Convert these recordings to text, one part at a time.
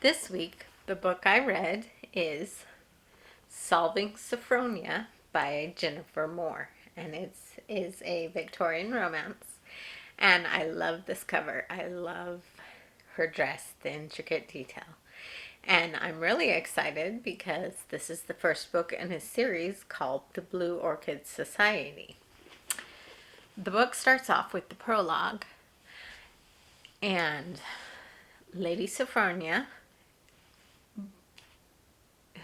This week, the book I read is Solving Sophronia by Jennifer Moore, and it is a Victorian romance. And I love this cover. I love her dress, the intricate detail. And I'm really excited because this is the first book in a series called The Blue Orchid Society. The book starts off with the prologue, and Lady Sophronia,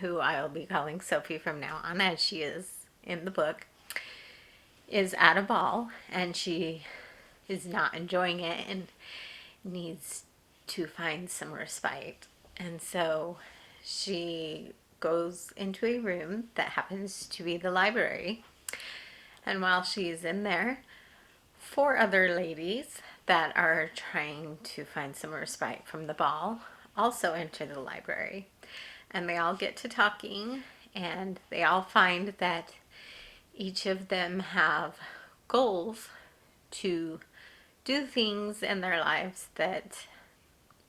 who I'll be calling Sophie from now on, as she is in the book, is at a ball and she is not enjoying it and needs to find some respite. And so she goes into a room that happens to be the library. And while she is in there, four other ladies that are trying to find some respite from the ball also enter the library. And they all get to talking, and they all find that each of them have goals to do things in their lives that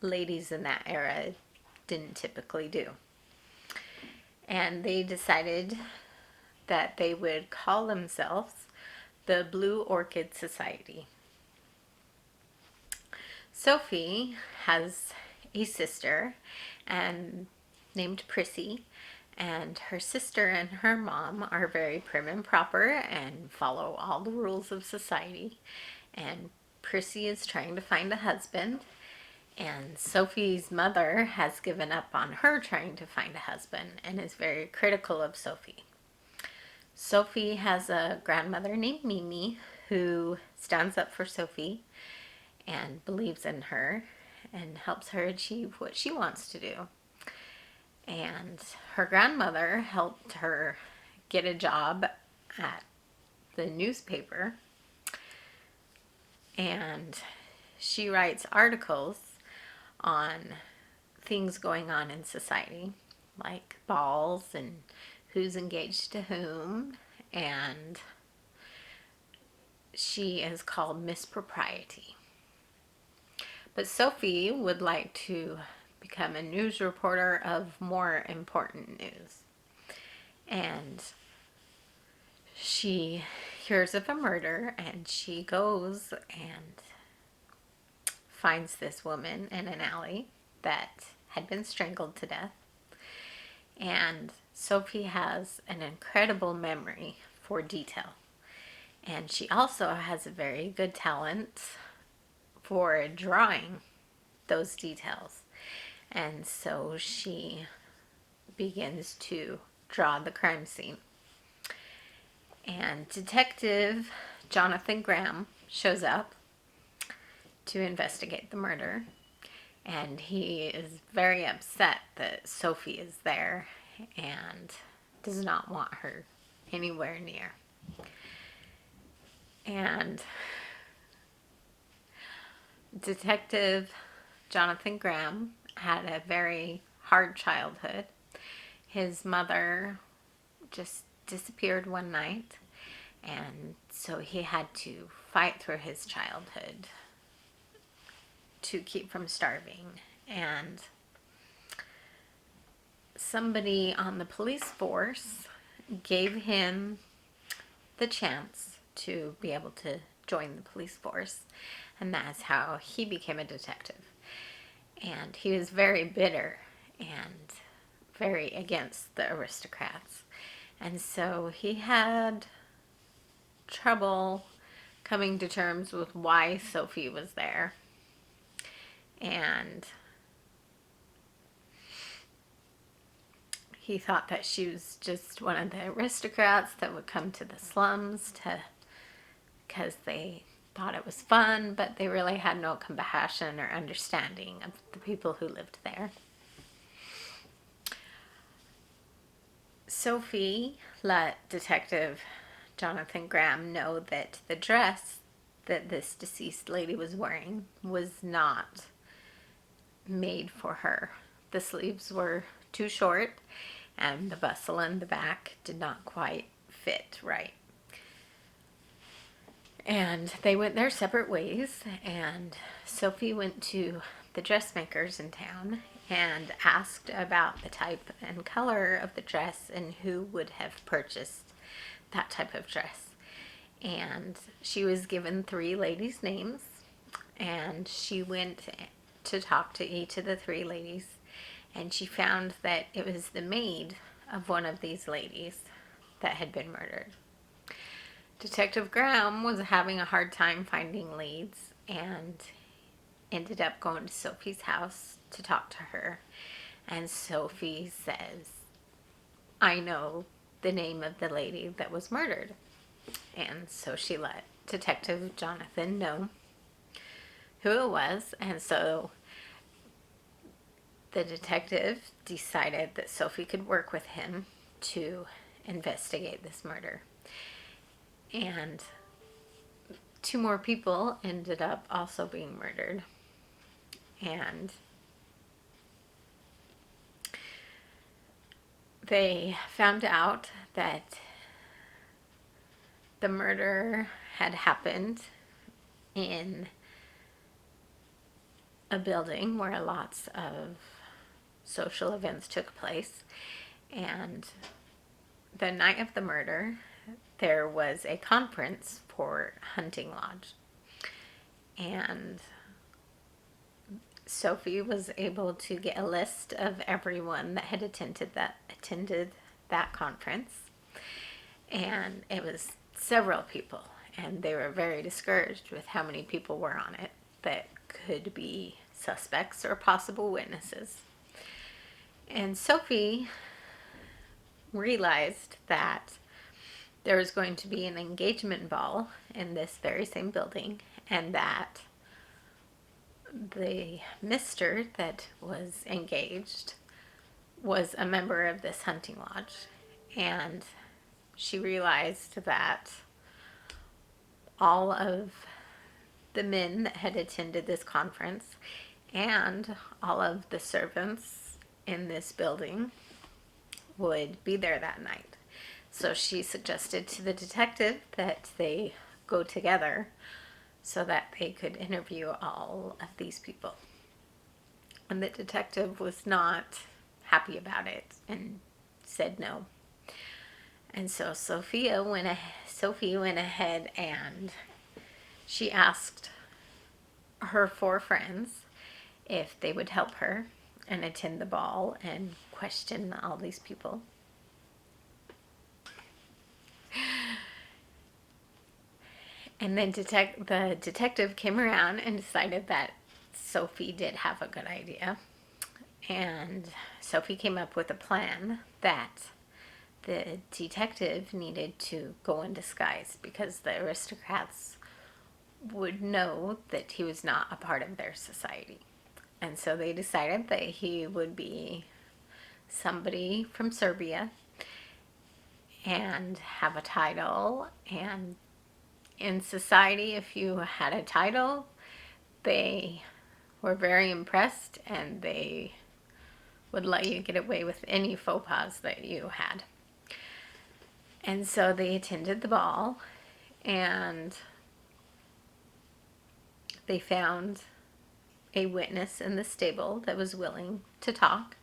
ladies in that era didn't typically do. And they decided that they would call themselves the Blue Orchid Society. Sophie has a sister and named Prissy, and her sister and her mom are very prim and proper and follow all the rules of society. And Prissy is trying to find a husband, and Sophie's mother has given up on her trying to find a husband and is very critical of Sophie. Sophie has a grandmother named Mimi who stands up for Sophie and believes in her and helps her achieve what she wants to do. And her grandmother helped her get a job at the newspaper, and she writes articles on things going on in society, like balls and who's engaged to whom, and she is called Miss Propriety. But Sophie would like to become a news reporter of more important news. And she hears of a murder, and she goes and finds this woman in an alley that had been strangled to death. And Sophie has an incredible memory for detail. And she also has a very good talent for drawing those details. And so she begins to draw the crime scene. And Detective Jonathan Graham shows up to investigate the murder. And he is very upset that Sophie is there and does not want her anywhere near. And Detective Jonathan Graham had a very hard childhood. His mother just disappeared one night, and so he had to fight through his childhood to keep from starving. And somebody on the police force gave him the chance to be able to join the police force, and that's how he became a detective. And he was very bitter and very against the aristocrats. And so he had trouble coming to terms with why Sophie was there. And he thought that she was just one of the aristocrats that would come to the slums because they thought it was fun, but they really had no compassion or understanding of the people who lived there. Sophie let Detective Jonathan Graham know that the dress that this deceased lady was wearing was not made for her. The sleeves were too short, and the bustle in the back did not quite fit right. And they went their separate ways, and Sophie went to the dressmakers in town and asked about the type and color of the dress and who would have purchased that type of dress. And she was given 3 ladies' names, and she went to talk to each of the 3 ladies, and she found that it was the maid of one of these ladies that had been murdered. Detective Graham was having a hard time finding leads and ended up going to Sophie's house to talk to her. And Sophie says, I know the name of the lady that was murdered. And so she let Detective Jonathan know who it was. And so the detective decided that Sophie could work with him to investigate this murder. And 2 more people ended up also being murdered. And they found out that the murder had happened in a building where lots of social events took place. And the night of the murder, there was a conference for Hunting Lodge. And Sophie was able to get a list of everyone that had attended that conference. And it was several people, and they were very discouraged with how many people were on it that could be suspects or possible witnesses. And Sophie realized that there was going to be an engagement ball in this very same building, and that the mister that was engaged was a member of this hunting lodge. And she realized that all of the men that had attended this conference and all of the servants in this building would be there that night. So she suggested to the detective that they go together so that they could interview all of these people. And the detective was not happy about it and said no. And so Sophie went ahead and she asked her 4 friends if they would help her and attend the ball and question all these people. And then the detective came around and decided that Sophie did have a good idea. And Sophie came up with a plan that the detective needed to go in disguise because the aristocrats would know that he was not a part of their society. And so they decided that he would be somebody from Serbia and have a title. And in society, if you had a title, they were very impressed and they would let you get away with any faux pas that you had. And so they attended the ball, and they found a witness in the stable that was willing to talk.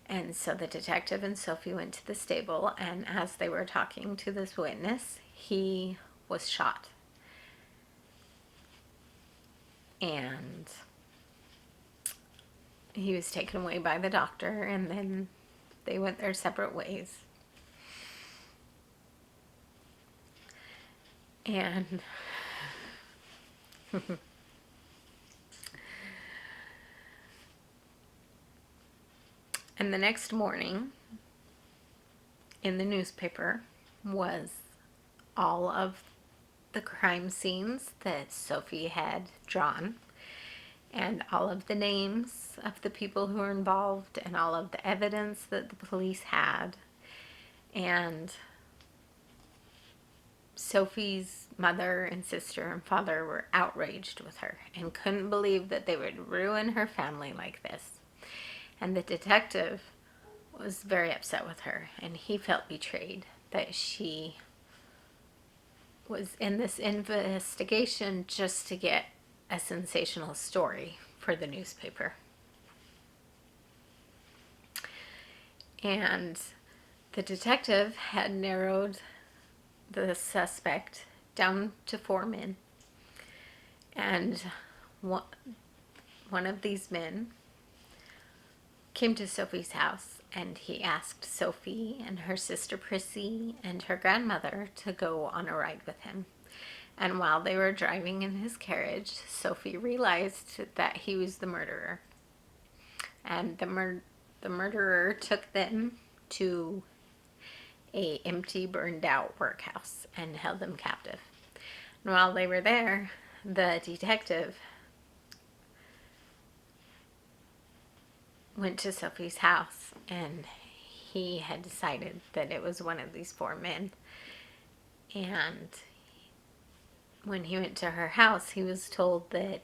And so the detective and Sophie went to the stable, and as they were talking to this witness, he was shot. And he was taken away by the doctor, and then they went their separate ways. And and the next morning in the newspaper was all of the crime scenes that Sophie had drawn, and all of the names of the people who were involved, and all of the evidence that the police had. And Sophie's mother and sister and father were outraged with her and couldn't believe that they would ruin her family like this. And the detective was very upset with her, and he felt betrayed that she was in this investigation just to get a sensational story for the newspaper. And the detective had narrowed the suspect down to 4 men. And one of these men came to Sophie's house, and he asked Sophie and her sister Prissy and her grandmother to go on a ride with him. And while they were driving in his carriage, Sophie realized that he was the murderer. And the murderer took them to a empty, burned out workhouse and held them captive. And while they were there, the detective went to Sophie's house, and he had decided that it was one of these 4 men. And when he went to her house, he was told that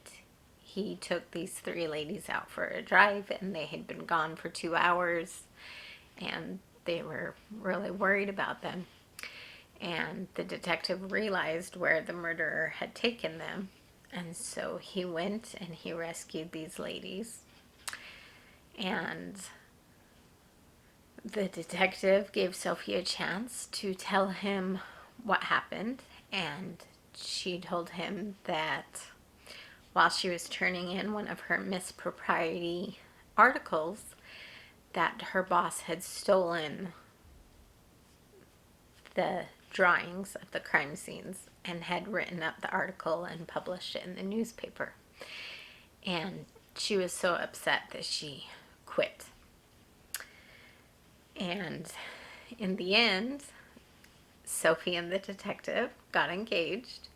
he took these 3 ladies out for a drive, and they had been gone for 2 hours, and they were really worried about them. And the detective realized where the murderer had taken them, and so he went and he rescued these ladies. And the detective gave Sophie a chance to tell him what happened, and she told him that while she was turning in one of her Miss Propriety articles, that her boss had stolen the drawings of the crime scenes and had written up the article and published it in the newspaper. And she was so upset that she quit. And in the end, Sophie and the detective got engaged,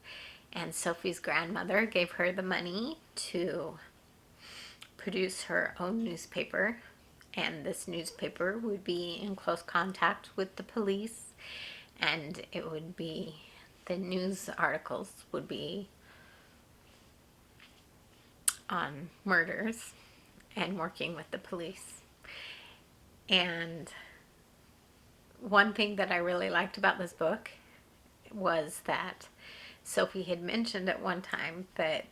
and Sophie's grandmother gave her the money to produce her own newspaper, and this newspaper would be in close contact with the police, and it would be, the news articles would be on murders and working with the police. And one thing that I really liked about this book was that Sophie had mentioned at one time that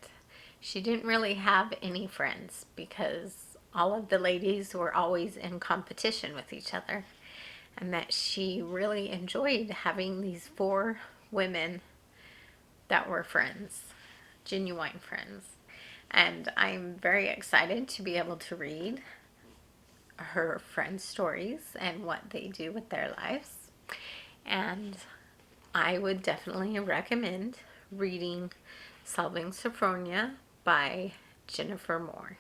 she didn't really have any friends because all of the ladies were always in competition with each other, and that she really enjoyed having these 4 women that were friends, genuine friends. And I'm very excited to be able to read her friends' stories and what they do with their lives. And I would definitely recommend reading Solving Sophronia by Jennifer Moore.